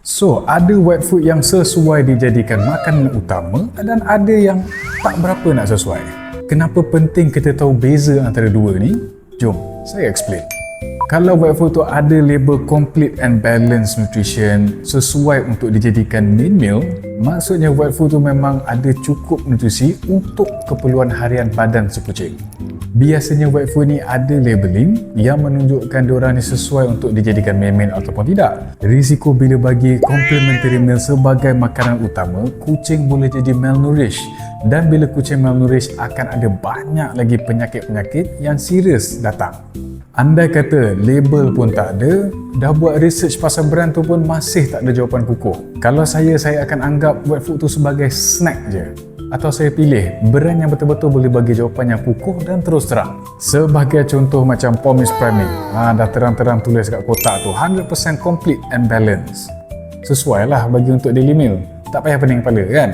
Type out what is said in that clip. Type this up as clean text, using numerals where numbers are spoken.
So, ada wet food yang sesuai dijadikan makanan utama dan ada yang tak berapa nak sesuai. Kenapa penting kita tahu beza antara dua ni? Jom, saya explain. Kalau wet food tu ada label complete and balanced nutrition sesuai untuk dijadikan main meal, maksudnya wet food tu memang ada cukup nutrisi untuk keperluan harian badan si kucing. Biasanya wet food ni ada labeling yang menunjukkan diorang ni sesuai untuk dijadikan main meal ataupun tidak. Risiko bila bagi complementary meal sebagai makanan utama, kucing boleh jadi malnourished, dan bila kucing malnourished akan ada banyak lagi penyakit-penyakit yang serius datang. Andai kata label pun tak ada, dah buat research pasal brand tu pun masih tak ada jawapan kukuh. Kalau saya akan anggap wet food tu sebagai snack je. Atau saya pilih brand yang betul-betul boleh bagi jawapan yang kukuh dan terus terang. Sebagai contoh macam Promise Prime, dah terang-terang tulis kat kotak tu 100% complete and balanced. Sesuai lah bagi untuk daily meal. Tak payah pening kepala kan?